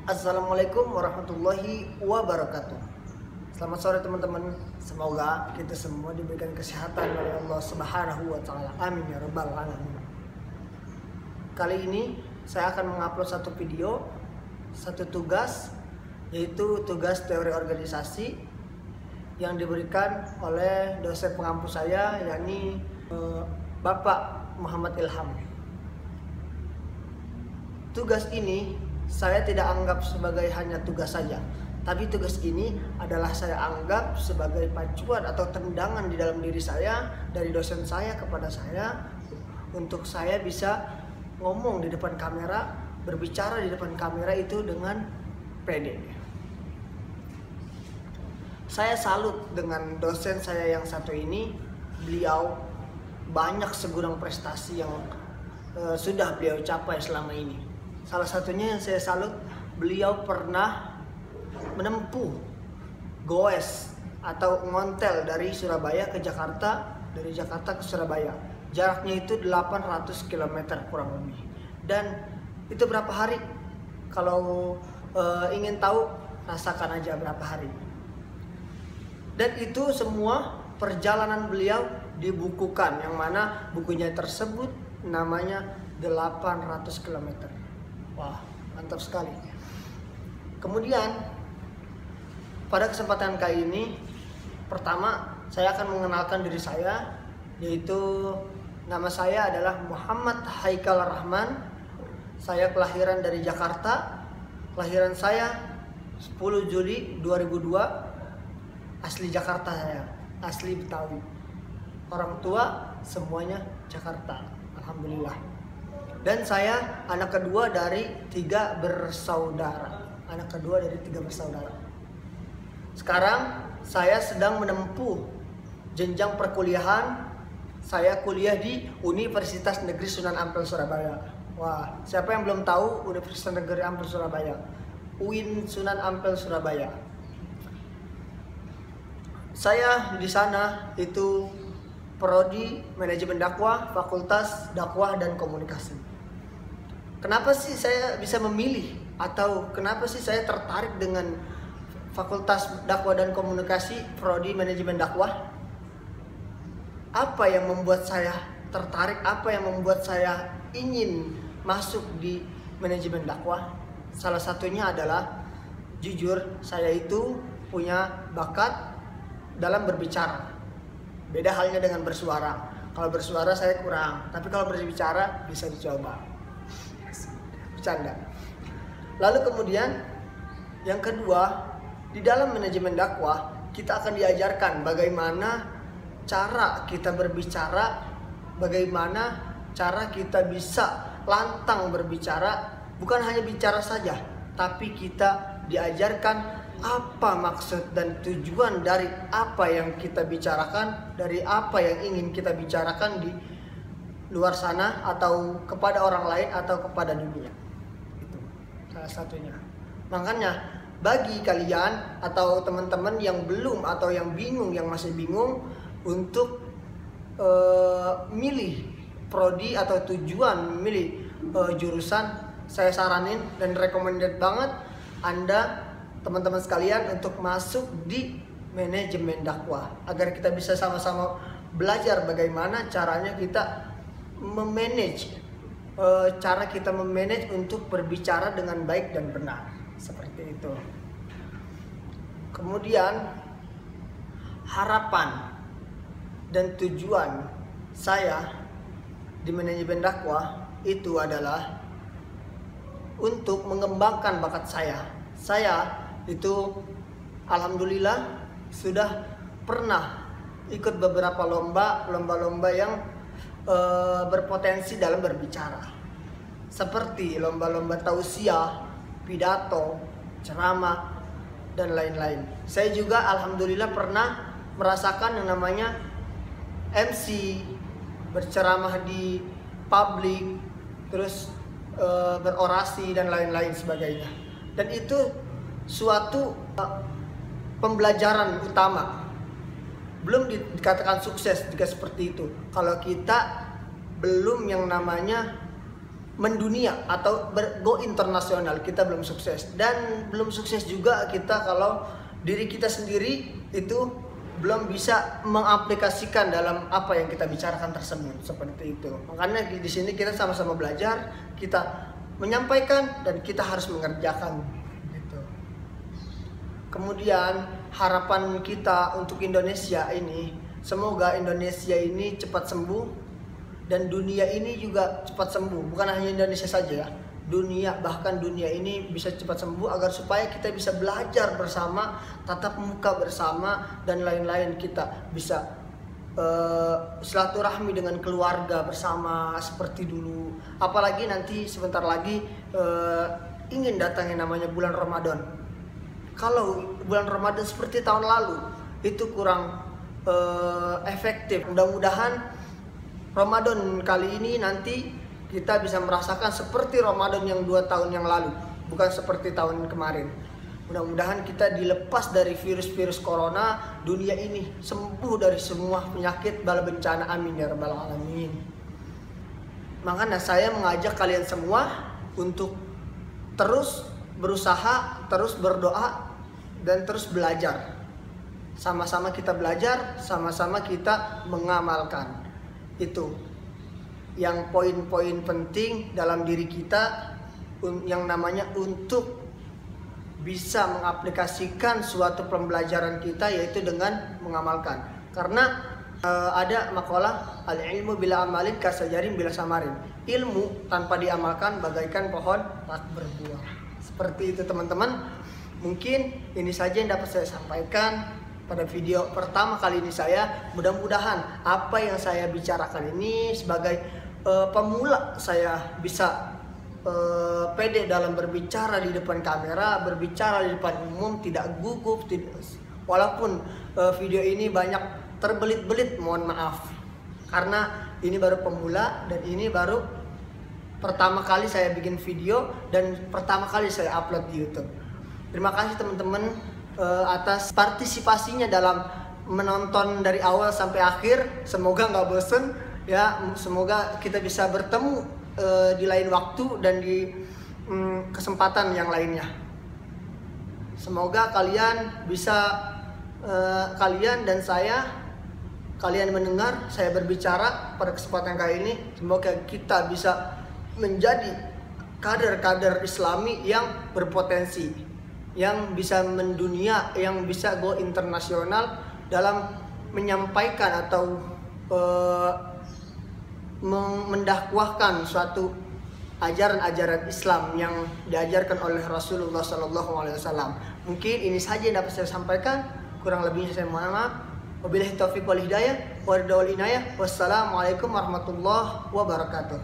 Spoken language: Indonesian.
Assalamualaikum warahmatullahi wabarakatuh. Selamat sore teman-teman. Semoga kita semua diberikan kesehatan oleh Allah Subhanahu wa taala. Amin ya rabbal alamin. Kali ini saya akan mengupload satu video, satu tugas, yaitu tugas teori organisasi yang diberikan oleh dosen pengampu saya, yakni Bapak Muhammad Ilham. Tugas ini saya tidak anggap sebagai hanya tugas saja, tapi tugas ini adalah saya anggap sebagai pacuan atau tendangan di dalam diri saya dari dosen saya kepada saya untuk saya bisa ngomong di depan kamera, berbicara di depan kamera itu dengan pede. Saya salut dengan dosen saya yang satu ini. Beliau banyak segudang prestasi yang sudah beliau capai selama ini. Salah satunya yang saya salut, beliau pernah menempuh goes atau ngontel dari Surabaya ke Jakarta, dari Jakarta ke Surabaya. Jaraknya itu 800 km kurang lebih. Dan itu berapa hari? Kalau ingin tahu, rasakan aja berapa hari. Dan itu semua perjalanan beliau dibukukan, yang mana bukunya tersebut namanya 800 km. Wah, mantap sekali. Kemudian pada kesempatan kali ini, pertama saya akan mengenalkan diri saya, yaitu nama saya adalah Muhammad Haikal Rahman. Saya kelahiran dari Jakarta. Kelahiran saya 10 Juli 2002. Asli Jakarta saya, asli Betawi. Orang tua semuanya Jakarta, alhamdulillah. Dan saya anak kedua dari 3 bersaudara. Anak kedua dari 3 bersaudara. Sekarang saya sedang menempuh jenjang perkuliahan. Saya kuliah di Universitas Negeri Sunan Ampel Surabaya. Wah, siapa yang belum tahu Universitas Negeri Ampel Surabaya? UIN Sunan Ampel Surabaya. Saya di sana itu prodi manajemen dakwah, fakultas dakwah dan komunikasi. Kenapa sih saya bisa memilih, atau kenapa sih saya tertarik dengan fakultas dakwah dan komunikasi, prodi manajemen dakwah? Apa yang membuat saya tertarik? Apa yang membuat saya ingin masuk di manajemen dakwah? Salah satunya adalah, jujur, saya itu punya bakat dalam berbicara. Beda halnya dengan bersuara. Kalau bersuara saya kurang, tapi kalau berbicara bisa dicoba. Bercanda. Lalu kemudian yang kedua, di dalam manajemen dakwah kita akan diajarkan bagaimana cara kita berbicara, bagaimana cara kita bisa lantang berbicara, bukan hanya bicara saja, tapi kita diajarkan apa maksud dan tujuan dari apa yang kita bicarakan, dari apa yang ingin kita bicarakan di luar sana atau kepada orang lain atau kepada dunia. Itu salah satunya. Makanya bagi kalian atau teman-teman yang belum atau yang bingung, yang masih bingung untuk milih prodi atau tujuan milih jurusan, saya saranin dan recommended banget Anda teman-teman sekalian untuk masuk di manajemen dakwah, agar kita bisa sama-sama belajar bagaimana caranya kita memanage, cara kita memanage untuk berbicara dengan baik dan benar, seperti itu. Kemudian harapan dan tujuan saya di manajemen dakwah itu adalah untuk mengembangkan bakat saya. Saya itu alhamdulillah sudah pernah ikut beberapa lomba-lomba yang berpotensi dalam berbicara, seperti lomba-lomba tausiah, pidato, ceramah, dan lain-lain. Saya juga alhamdulillah pernah merasakan yang namanya MC, berceramah di publik, terus berorasi dan lain-lain sebagainya. Dan itu suatu pembelajaran utama. Belum dikatakan sukses jika seperti itu kalau kita belum yang namanya mendunia atau go internasional, kita belum sukses. Dan belum sukses juga kita kalau diri kita sendiri itu belum bisa mengaplikasikan dalam apa yang kita bicarakan tersebut, seperti itu. Makanya di sini kita sama-sama belajar, kita menyampaikan dan kita harus mengerjakan gitu. Kemudian harapan kita untuk Indonesia ini, semoga Indonesia ini cepat sembuh dan dunia ini juga cepat sembuh. Bukan hanya Indonesia saja ya, dunia, bahkan dunia ini bisa cepat sembuh agar supaya kita bisa belajar bersama, tatap muka bersama, dan lain-lain. Kita bisa silaturahmi dengan keluarga bersama seperti dulu. Apalagi nanti sebentar lagi ingin datang yang namanya bulan Ramadan. Kalau bulan Ramadan seperti tahun lalu itu kurang efektif. Mudah-mudahan Ramadan kali ini nanti kita bisa merasakan seperti Ramadan yang 2 tahun yang lalu, bukan seperti tahun kemarin. Mudah-mudahan kita dilepas dari virus-virus corona, dunia ini sembuh dari semua penyakit bala bencana, amin ya rabbal alamin. Makanya saya mengajak kalian semua untuk terus berusaha, terus berdoa, dan terus belajar. Sama-sama kita belajar, sama-sama kita mengamalkan. Itu yang poin-poin penting dalam diri kita yang namanya untuk bisa mengaplikasikan suatu pembelajaran kita, yaitu dengan mengamalkan. Karena ada makalah al-ilmu bila amalin kasajarin bila samarin. Ilmu tanpa diamalkan bagaikan pohon tak berbuah. Seperti itu teman-teman. Mungkin ini saja yang dapat saya sampaikan pada video pertama kali ini saya. Mudah-mudahan apa yang saya bicarakan ini sebagai pemula, saya bisa pede dalam berbicara di depan kamera, berbicara di depan umum, tidak gugup, walaupun video ini banyak terbelit-belit, mohon maaf. Karena ini baru pemula dan ini baru pertama kali saya bikin video dan pertama kali saya upload di YouTube. Terima kasih teman-teman atas partisipasinya dalam menonton dari awal sampai akhir. Semoga nggak bosen ya, semoga kita bisa bertemu di lain waktu dan di kesempatan yang lainnya. Semoga kalian bisa kalian dan saya, kalian mendengar saya berbicara pada kesempatan kali ini, semoga kita bisa menjadi kader-kader Islami yang berpotensi, yang bisa mendunia, yang bisa go internasional dalam menyampaikan atau mendakwahkan suatu ajaran-ajaran Islam yang diajarkan oleh Rasulullah SAW. Mungkin ini saja yang dapat saya sampaikan. Kurang lebihnya saya mohon maaf. Wabillahi taufiq wal hidayah. Wassalamualaikum warahmatullahi wabarakatuh.